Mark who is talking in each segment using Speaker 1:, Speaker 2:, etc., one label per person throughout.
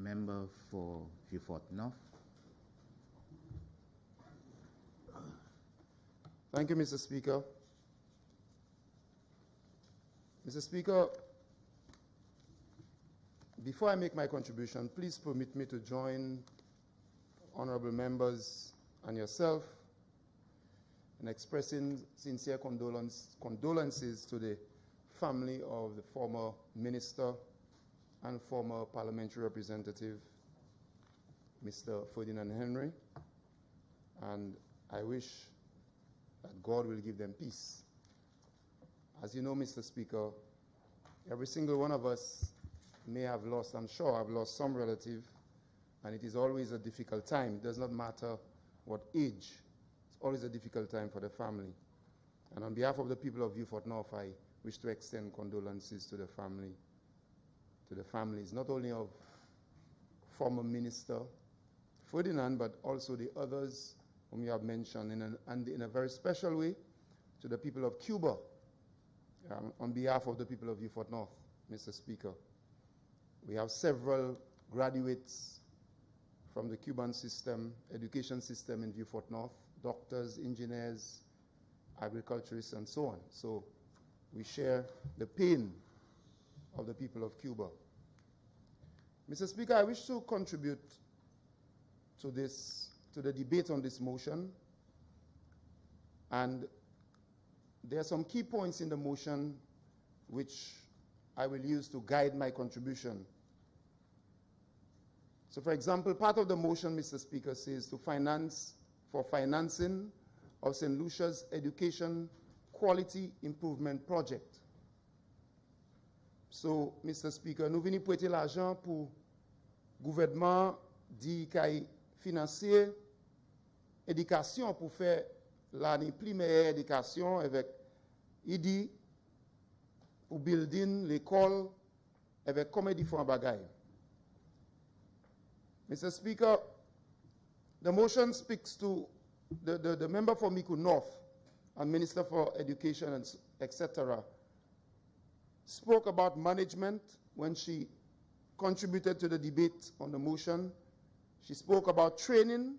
Speaker 1: member for Vieux North.
Speaker 2: Thank you, Mr. Speaker. Mr. Speaker, before I make my contribution, please permit me to join honorable members and yourself in expressing sincere condolences to the family of the former minister and former parliamentary representative, Mr. Ferdinand Henry, and I wish that God will give them peace. As you know, Mr. Speaker, every single one of us may have lost, I'm sure I've lost some relative, and it is always a difficult time. It does not matter what age, it's always a difficult time for the family. And on behalf of the people of Vieux North, I wish to extend condolences to the family, to the families, not only of former Minister Ferdinand, but also the others whom you have mentioned, and in a very special way, to the people of Cuba, on behalf of the people of Vieux North, Mr. Speaker. We have several graduates from the Cuban system, education system in Vieux North, doctors, engineers, agriculturists, and so on. So we share the pain of the people of Cuba. Mr. Speaker, I wish to contribute to the debate on this motion, and there are some key points in the motion which I will use to guide my contribution. So, for example, part of the motion, Mr. Speaker, says to financing of St. Lucia's education quality improvement project. So, Mr. Speaker, nous venons prêter l'argent pour le gouvernement dit qu'il financer éducation pour faire l'année primaire éducation avec IDI pour building l'école avec combien de différents bagailles. Mr. Speaker, the motion speaks to the member for Miku North and Minister for Education, and etc. spoke about management when she contributed to the debate on the motion. She spoke about training.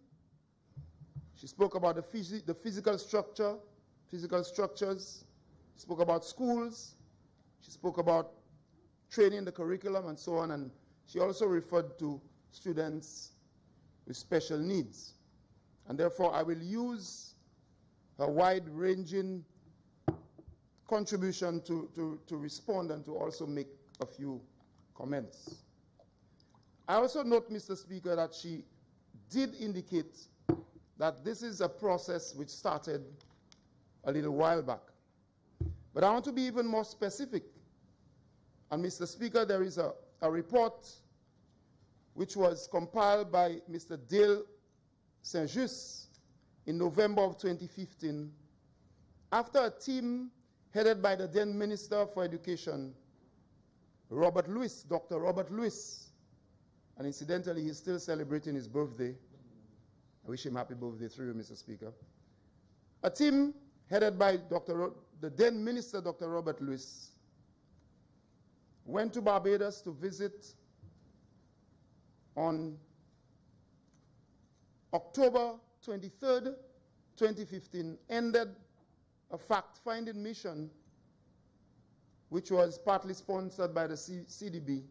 Speaker 2: She spoke about the physical structures. She spoke about schools. She spoke about training, the curriculum, and so on. And she also referred to students with special needs. And therefore, I will use a wide-ranging contribution to respond and to also make a few comments. I also note, Mr. Speaker, that she did indicate that this is a process which started a little while back. But I want to be even more specific. And, Mr. Speaker, there is a report which was compiled by Mr. Dale Saint-Just in November of 2015, after a team headed by the then Minister for Education, Robert Lewis, Dr. Robert Lewis, and incidentally, he's still celebrating his birthday. I wish him happy birthday through you, Mr. Speaker. A team headed by the then Minister, Dr. Robert Lewis, went to Barbados to visit on October 23rd, 2015, ended a fact-finding mission which was partly sponsored by the CDB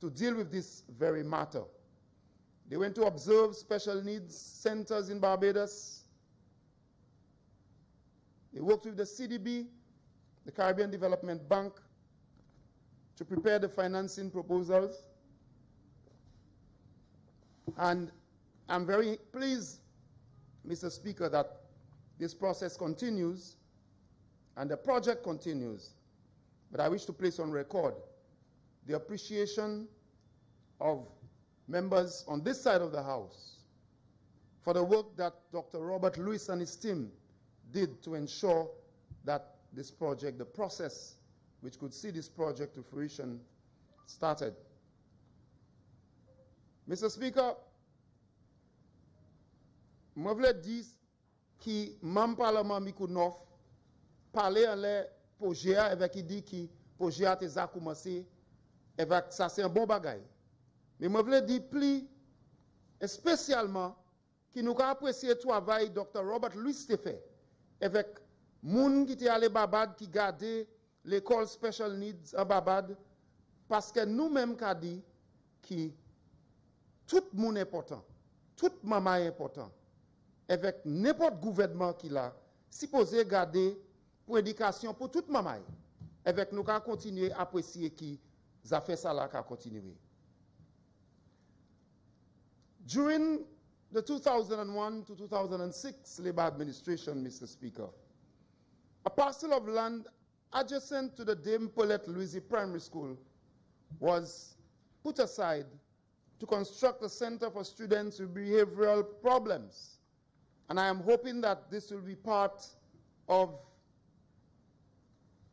Speaker 2: to deal with this very matter. They went to observe special needs centers in Barbados. They worked with the CDB, the Caribbean Development Bank, to prepare the financing proposals. And I'm very pleased, Mr. Speaker, that this process continues and the project continues. But I wish to place on record the appreciation of members on this side of the House for the work that Dr. Robert Lewis and his team did to ensure that this project, the process which could see this project to fruition, started. Mr. Speaker, je voulais dire que le Parlement Miku North parlait à les projets avec qui dit que le projet a déjà commencé, et ça c'est un bon bagage. Mais je voulais dire plus spécialement qui nous a apprécié le travail Dr. Robert Louis fait avec moun qui était allé Babad qui gardait l'école Special Needs à Babad parce que nous-mêmes qu'a dit que tout monde est important, tout maman est important avec n'importe gouvernement qui l'a supposé garder pour éducation pour toute maman avec nous qu'à continuer à apprécier qui a fait ça là qu'à continuer. During the 2001 to 2006 Labour administration, Mr. Speaker, a parcel of land adjacent to the Dame Paulette Louise Primary School was put aside to construct a center for students with behavioral problems. And I am hoping that this will be part of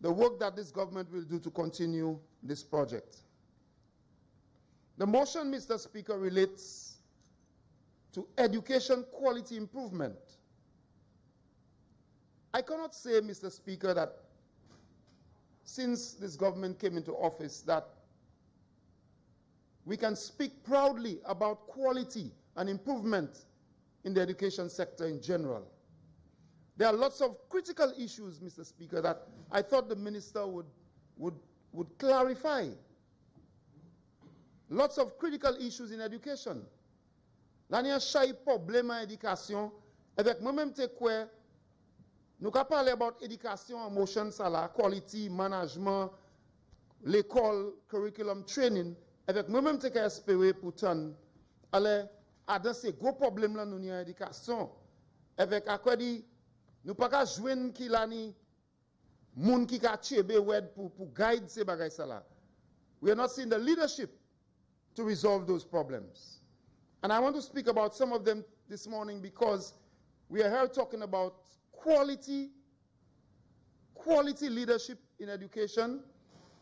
Speaker 2: the work that this government will do to continue this project. The motion, Mr. Speaker, relates to education quality improvement. I cannot say, Mr. Speaker, that since this government came into office that we can speak proudly about quality and improvement in the education sector in general. There are lots of critical issues, Mr. Speaker, that I thought the minister would clarify. Lots of critical issues in education. L'année a chay problème en éducation avec moi-même te quoi nous avons parlé about éducation en motion ça là, quality management, l'école, curriculum training avec moi-même te espérer pourtant aller à dans ces gros problèmes là nous en éducation avec à quoi dit nous pas qu'à joindre qui là ni moun qui ka chebe wed pour guide ces bagages ça là. We are not seeing the leadership to resolve those problems. And I want to speak about some of them this morning because we are here talking about quality leadership in education.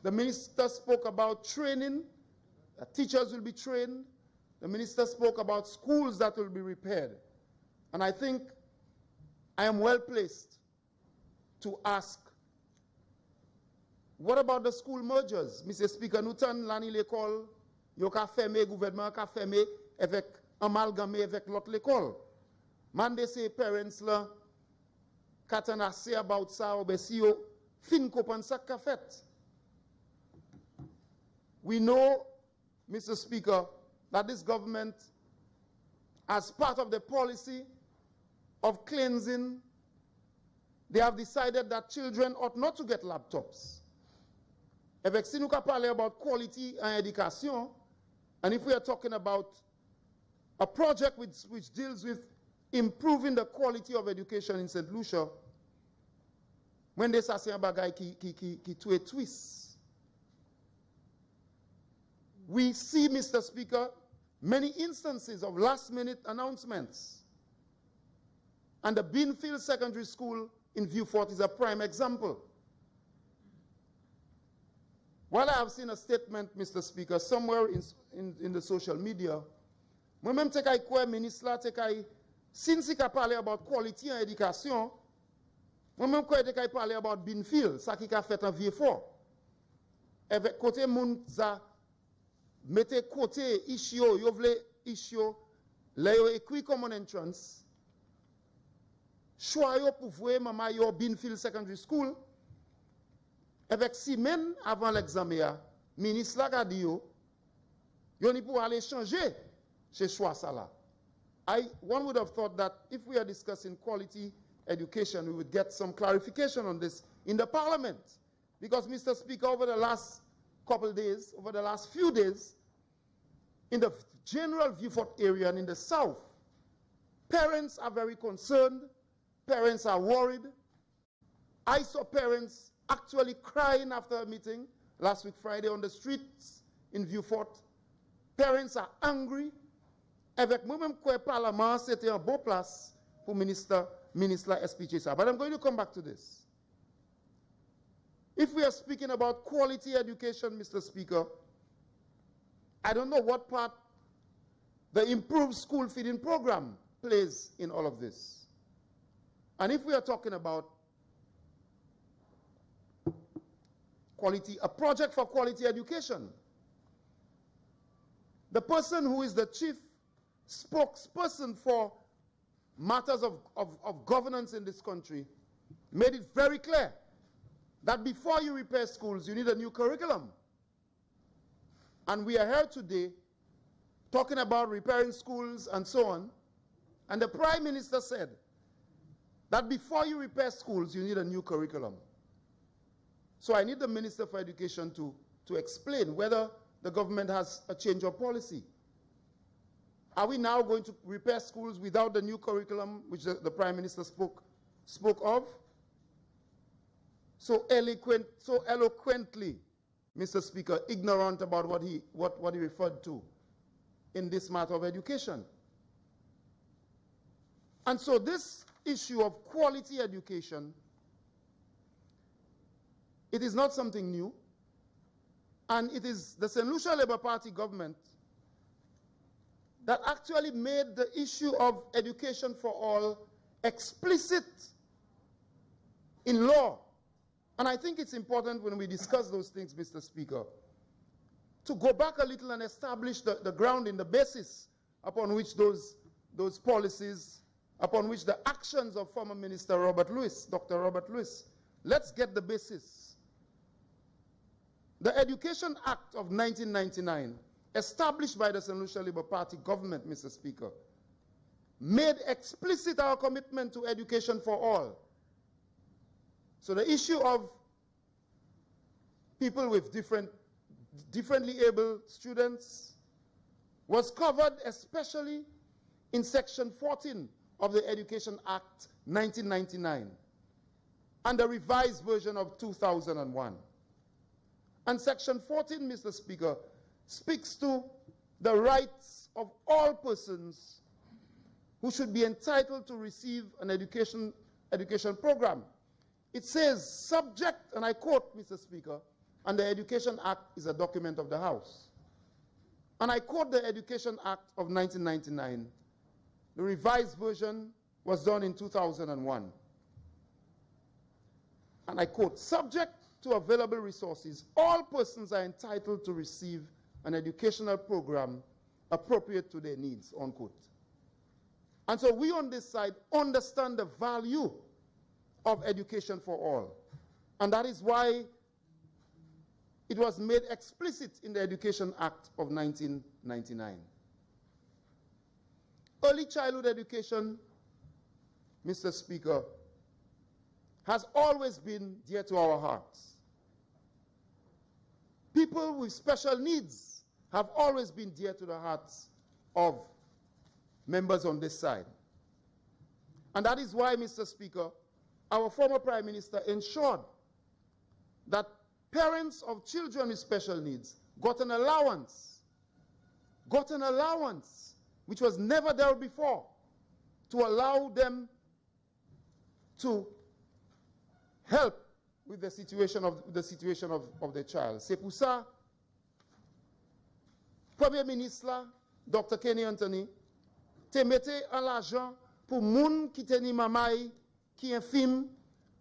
Speaker 2: The minister spoke about training, that teachers will be trained. The minister spoke about schools that will be repaired. And I think I am well placed to ask, what about the school mergers? Mr. Speaker, nous ten l'année l'école, yo ka fermé, gouvernement ka fermé, avec amalgamé avec l'autre l'école. Mande ces parents là, katan assez about ça, ou si yo fin comprendre ça qu'a fait. We know, Mr. Speaker, that this government, as part of the policy of cleansing, they have decided that children ought not to get laptops. Avec si nous ka parler about quality en education, and if we are talking about a project which deals with improving the quality of education in St. Lucia, when they say un bagay qui to a twist. We see, Mr. Speaker, many instances of last-minute announcements. And the Beanfield Secondary School in Vieux is a prime example. While I have seen a statement, Mr. Speaker, somewhere in the social media, moi-même te kay quoi ministre te kay since il a parlé about quality en éducation, moi-même quoi te kay parler about Beanfield, ça qui a fait en Vieux Fort. Avec côté moun za mettez côté issue, yo vle issue, là yo écrit common entrance. Choix yo pour voir maman yo Beanfield Secondary School. Avec 6 semaines avant l'examen, ministre la a dit yo ni pour aller changer chez choix ça là. One would have thought that if we are discussing quality education, we would get some clarification on this in the parliament. Because, Mr. Speaker, over the last couple days, over the last few days, in the general Vieux area and in the south, parents are very concerned, parents are worried. I saw parents actually crying after a meeting last week Friday on the streets in Vieux. Parents are angry. Avec moi-même, quoi, Parlement, c'était un beau place pour ministre expliquer ça. But I'm going to come back to this. If we are speaking about quality education, Mr. Speaker, I don't know what part the improved school feeding program plays in all of this. And if we are talking about quality, a project for quality education, the person who is the chief spokesperson for matters of governance in this country made it very clear that before you repair schools, you need a new curriculum. And we are here today talking about repairing schools and so on. And the Prime Minister said that before you repair schools, you need a new curriculum. So I need the Minister for Education to explain whether the government has a change of policy. Are we now going to repair schools without the new curriculum which the Prime Minister spoke of? So eloquently, Mr. Speaker, ignorant about what he referred to in this matter of education. And so this issue of quality education, it is not something new, and it is the St. Lucia Labour Party government that actually made the issue of education for all explicit in law. And I think it's important when we discuss those things, Mr. Speaker, to go back a little and establish the grounding, the basis upon which those policies, upon which the actions of former Minister Robert Lewis, Dr. Robert Lewis, let's get the basis. The Education Act of 1999, established by the St. Lucia Labour Party government, Mr. Speaker, made explicit our commitment to education for all. So the issue of people with differently able students was covered especially in Section 14 of the Education Act 1999 and the revised version of 2001. And Section 14, Mr. Speaker, speaks to the rights of all persons who should be entitled to receive an education program. It says, subject, and I quote, Mr. Speaker, and the Education Act is a document of the House. And I quote the Education Act of 1999. The revised version was done in 2001. And I quote, subject to available resources, all persons are entitled to receive an educational program appropriate to their needs, unquote. And so we on this side understand the value of education for all. And that is why it was made explicit in the Education Act of 1999. Early childhood education, Mr. Speaker, has always been dear to our hearts. People with special needs have always been dear to the hearts of members on this side. And that is why, Mr. Speaker, our former Prime Minister ensured that parents of children with special needs got an allowance, which was never there before, to allow them to help with the situation of their child. C'est pour ça, Premier Ministre, Dr. Kenny Anthony, te mette en l'argent pour moun qui teni mamay qui infime,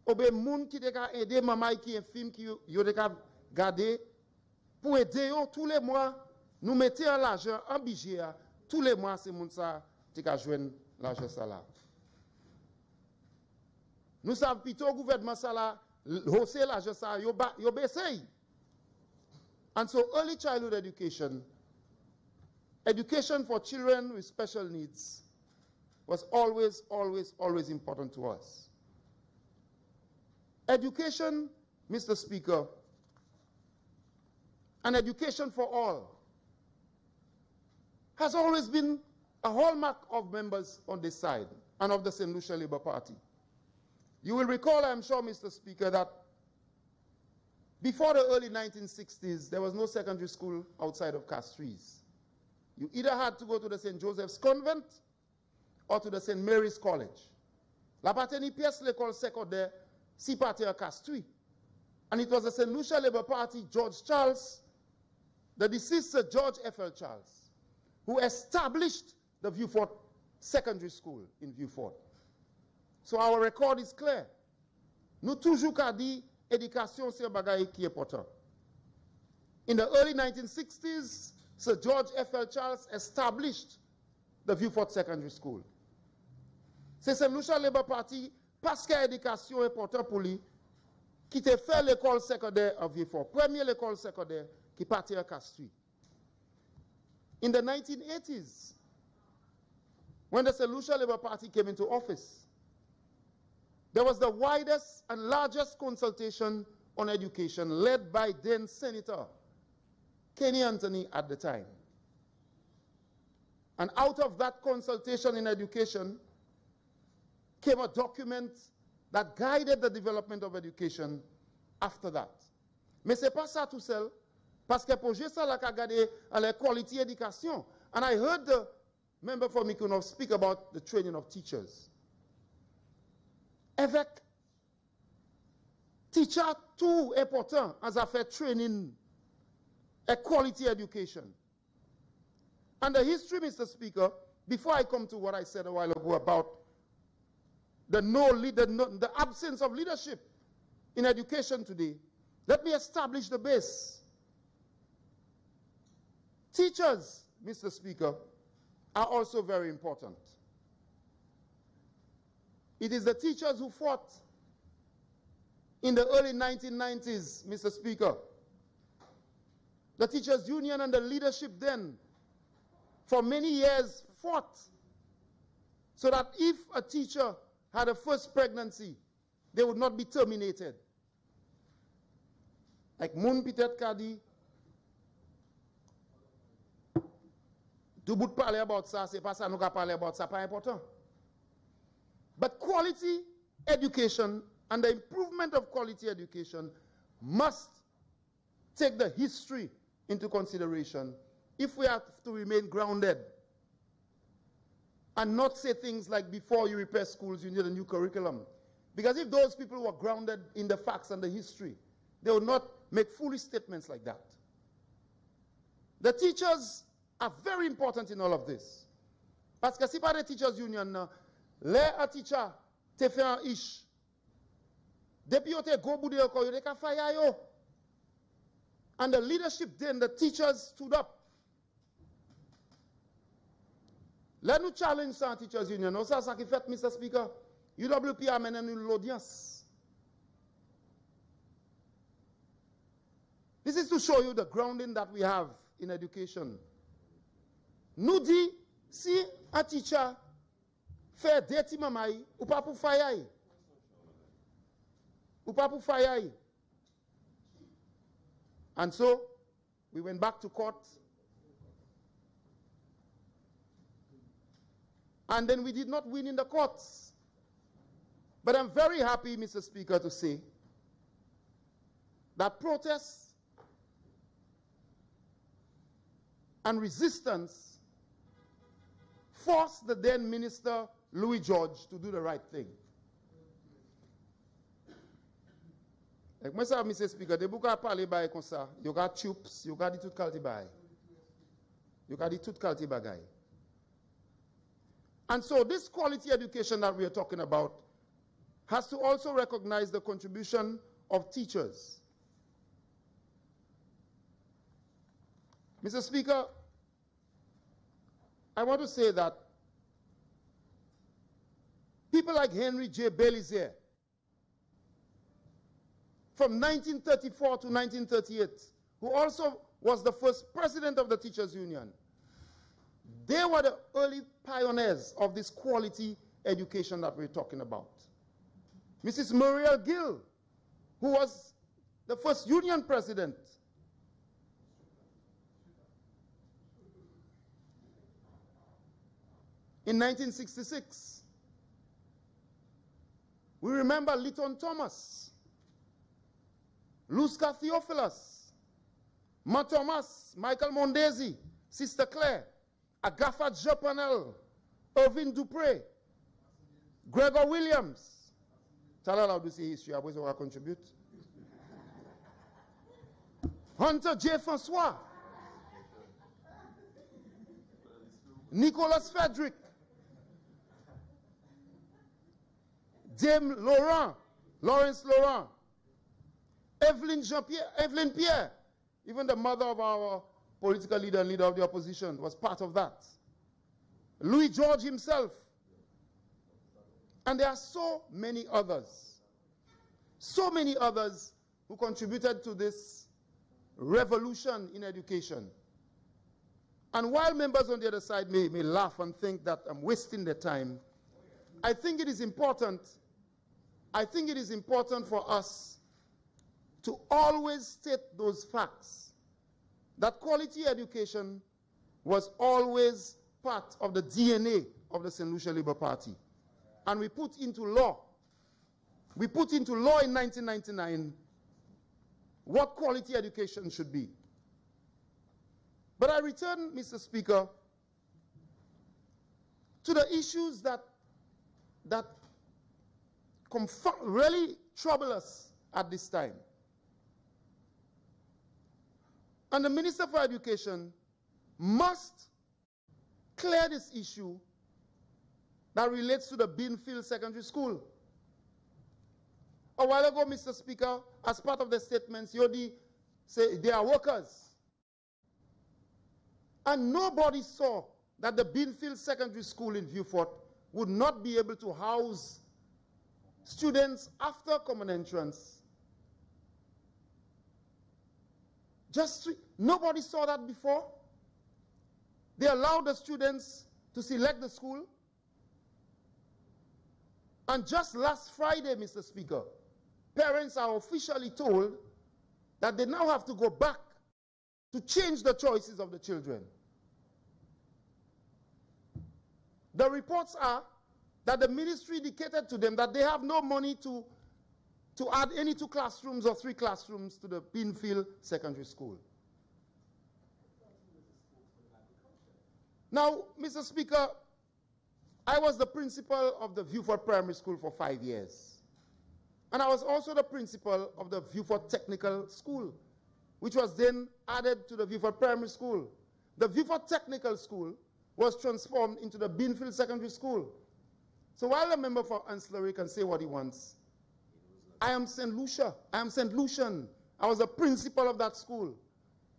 Speaker 2: ou bien moun qui te ka aider mamay qui infime, qui yo te ka garder, pour aider yo tous les mois, nous mettons en l'argent en budget, tous les mois, c'est moun ça, te ka joindre l'argent ça là. Nous savons plutôt le gouvernement ça là, hausser l'argent ça, yo baissé. And so early childhood education, education for children with special needs, was always, always, always important to us. Education, Mr. Speaker, and education for all has always been a hallmark of members on this side and of the St. Lucia Labour Party. You will recall, I'm sure, Mr. Speaker, that before the early 1960s, there was no secondary school outside of Castries. You either had to go to the St. Joseph's Convent or to the St. Mary's College. La pateni pièce l'école secondaire si partait à Castries. And it was the St. Lucia Labour Party, George Charles, the deceased Sir George F.L. Charles, who established the Vieux Secondary School in Vieux. So our record is clear. Nous toujours qu'a dit, éducation c'est un bagay qui est important. In the early 1960s, Sir George F.L. Charles established the Vieux Secondary School. C'est ce Lucia Labour Party, parce que l'éducation est important pour lui, qui te fait l'école secondaire à Vieux. Première école secondaire qui partit à Castries. In the 1980s, when the Lucia Labour Party came into office, there was the widest and largest consultation on education led by then Senator Kenny Anthony at the time. And out of that consultation in education came a document that guided the development of education after that. Mais c'est pas ça tout seul, parce que pour ça la regarder à la quality education. And I heard the member for Mykonos speak about the training of teachers. Avec teacher tout important as a fait training a quality education. And the history, Mr. Speaker, before I come to what I said a while ago about the absence of leadership in education today, let me establish the base. Teachers, Mr. Speaker, are also very important. It is the teachers who fought in the early 1990s, Mr. Speaker. The teachers' union and the leadership then, for many years, fought so that if a teacher had a first pregnancy, they would not be terminated. Like Moun Pitet Kadi, tout bout parler about ça, c'est pas ça nous parler about ça, pas important. But quality education and the improvement of quality education must take the history into consideration if we have to remain grounded and not say things like before you repair schools, you need a new curriculum. Because if those people were grounded in the facts and the history, they would not make foolish statements like that. The teachers are very important in all of this. Parce que si pas de teachers union, les a teacher te fait un ish. Depuis te go bout de yo, yo te ka faya yo. And the leadership then, the teachers stood up. Let nous challenge ça, teachers union. Non, ça qui fait, Mr. Speaker. UWP amène nous l'audience. This is to show you the grounding that we have in education. Nous dit, si un teacher fait dirty mamai, ou pas pour fire. Ou pas pour fire. And so, we went back to court. And then we did not win in the courts. But I'm very happy, Mr. Speaker, to say that protests and resistance forced the then Minister Louis George to do the right thing. Like myself, Mr. Speaker, they book a parler by comme ça. You got tubes, you got the tout quality by. You got the tout quality bagay. And so this quality education that we are talking about has to also recognize the contribution of teachers. Mr. Speaker, I want to say that people like Henry J. Belizier, from 1934 to 1938, who also was the first president of the Teachers Union, they were the early pioneers of this quality education that we're talking about. Mrs. Muriel Gill, who was the first union president, in 1966. We remember Lytton Thomas, Lucia Theophilus, Ma Thomas, Michael Mondesi, Sister Claire, Agatha Japanel, Irving Dupré, Gregor Williams. Tell her how to say history, I always want to contribute. Hunter J. Francois, Nicholas Frederick, Dame Laurent, Lawrence Laurent, Evelyn Pierre, even the mother of our political leader and leader of the opposition, was part of that. Louis George himself. And there are so many others who contributed to this revolution in education. And while members on the other side may laugh and think that I'm wasting their time, I think it is important for us to always state those facts, that quality education was always part of the DNA of the St. Lucia Labour Party. And we put into law in 1999 what quality education should be. But I return, Mr. Speaker, to the issues that really trouble us at this time. And the Minister for Education must clear this issue that relates to the Binfield Secondary School. A while ago, Mr. Speaker, as part of the statements, Yodi said they are workers. And nobody saw that the Binfield Secondary School in Vieux would not be able to house students after common entrance. Nobody saw that before. They allowed the students to select the school. And just last Friday, Mr. Speaker, parents are officially told that they now have to go back to change the choices of the children. The reports are that the ministry indicated to them that they have no money to add any 2 classrooms or 3 classrooms to the Binfield Secondary School. Now, Mr. Speaker, I was the principal of the Vieux Primary School for 5 years. And I was also the principal of the Vieux Technical School, which was then added to the Vieux Primary School. The Vieux Technical School was transformed into the Binfield Secondary School. So while a member for ancillary can say what he wants, I am St. Lucia. I am St. Lucian. I was the principal of that school.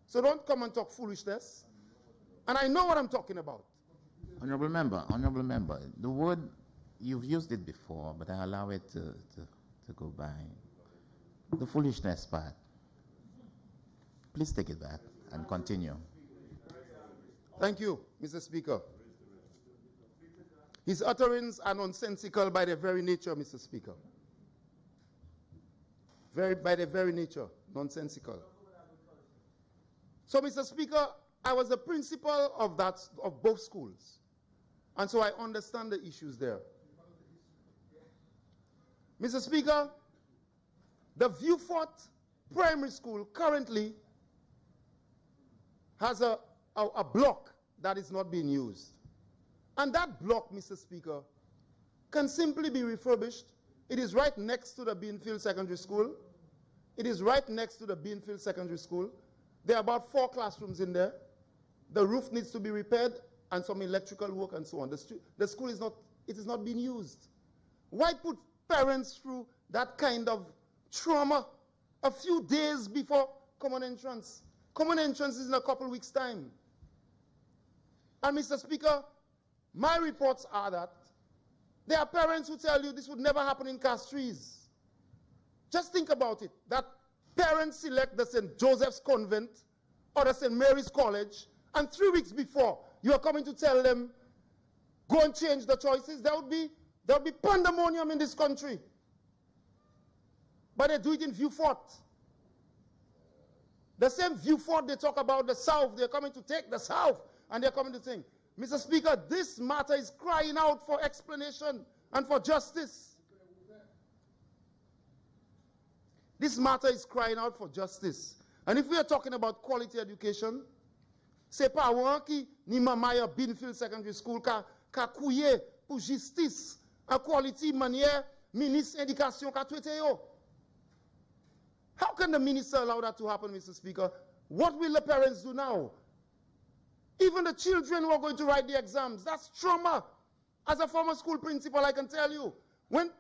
Speaker 2: So don't come and talk foolishness. And I know what I'm talking about.
Speaker 1: Honorable member, the word, you've used it before, but I allow it to go by. The foolishness part. Please take it back and continue.
Speaker 2: Thank you, Mr. Speaker. His utterings are nonsensical by their very nature, Mr. Speaker. By their very nature, nonsensical. So, Mr. Speaker, I was the principal of both schools. And so I understand the issues there. Mr. Speaker, the Vieux Primary School currently has a block that is not being used. And that block, Mr. Speaker, can simply be refurbished. It is right next to the Binfield Secondary School. It is right next to the Binfield Secondary School. There are about 4 classrooms in there. The roof needs to be repaired and some electrical work and so on. The school is not being used. Why put parents through that kind of trauma a few days before common entrance? Common entrance is in a couple weeks' time. And Mr. Speaker, my reports are that there are parents who tell you this would never happen in Castries. Just think about it, that parents select the St. Joseph's Convent or the St. Mary's College, and 3 weeks before you are coming to tell them, go and change the choices. There would be pandemonium in this country. But they do it in Vieux. The same Vieux they talk about the South, they're coming to take the South, and they're coming to think. Mr. Speaker, this matter is crying out for explanation and for justice. This matter is crying out for justice. And if we are talking about quality education, c'est pas ouan qui ni mamaya Binfield Secondary School ka kouye pour justice en quality manière ministre éducation ka traité yo. How can the minister allow that to happen, Mr. Speaker? What will the parents do now? Even the children who are going to write the exams, that's trauma. As a former school principal, I can tell you, when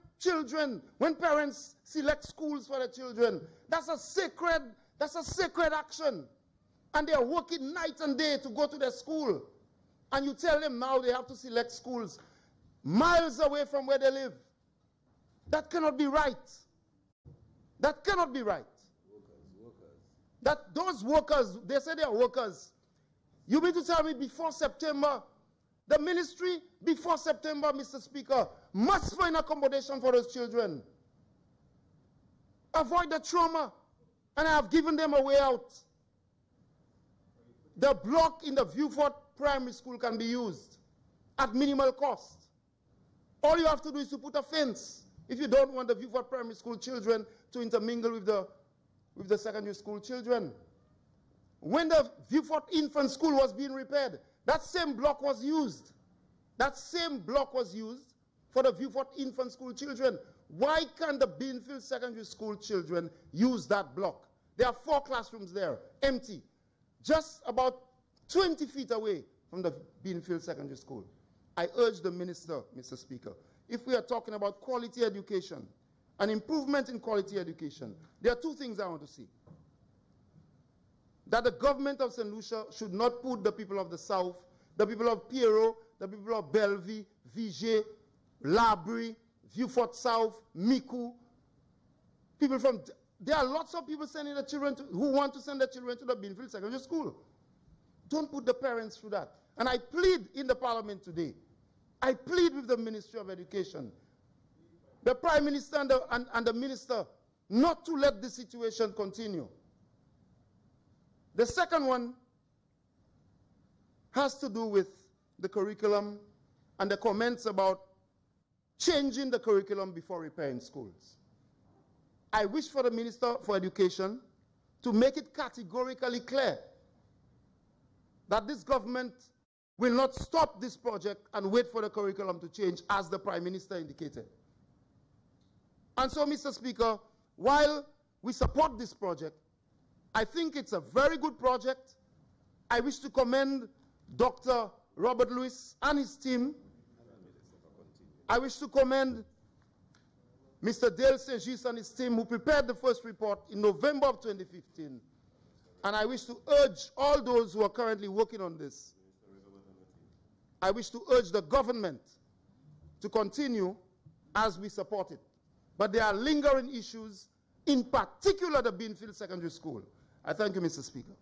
Speaker 2: parents select schools for their children, that's a sacred action. And they are working night and day to go to their school. And you tell them now they have to select schools miles away from where they live. That cannot be right. That cannot be right. That those workers, they say they are workers. You mean to tell me before September, the ministry, before September, Mr. Speaker, must find accommodation for those children. Avoid the trauma. And I have given them a way out. The block in the Vieux Primary School can be used at minimal cost. All you have to do is to put a fence if you don't want the Vieux Primary School children to intermingle with the secondary school children. When the Vieux Infant School was being repaired, that same block was used. That same block was used for the Vieux Infant School children. Why can't the Beanfield Secondary School children use that block? There are 4 classrooms there, empty, just about 20 feet away from the Beanfield Secondary School. I urge the minister, Mr. Speaker, if we are talking about quality education, an improvement in quality education, there are 2 things I want to see. That the government of St. Lucia should not put the people of the South, the people of Pierrot, the people of Bellevue, Vieux, Labrie, Vieux Fort South, Micoud, people from, there are lots of people sending their children who want to send their children to the Beanfield Secondary School. Don't put the parents through that. And I plead in the parliament today, I plead with the Ministry of Education, the Prime Minister and the Minister, not to let this situation continue. The second one has to do with the curriculum and the comments about changing the curriculum before repairing schools. I wish for the Minister for Education to make it categorically clear that this government will not stop this project and wait for the curriculum to change, as the Prime Minister indicated. And so, Mr. Speaker, while we support this project, I think it's a very good project. I wish to commend Dr. Robert Lewis and his team. I wish to commend Mr. Dale St-Just and his team, who prepared the first report in November of 2015. And I wish to urge all those who are currently working on this. I wish to urge the government to continue as we support it. But there are lingering issues, in particular the Beanfield Secondary School. I thank you, Mr. Speaker.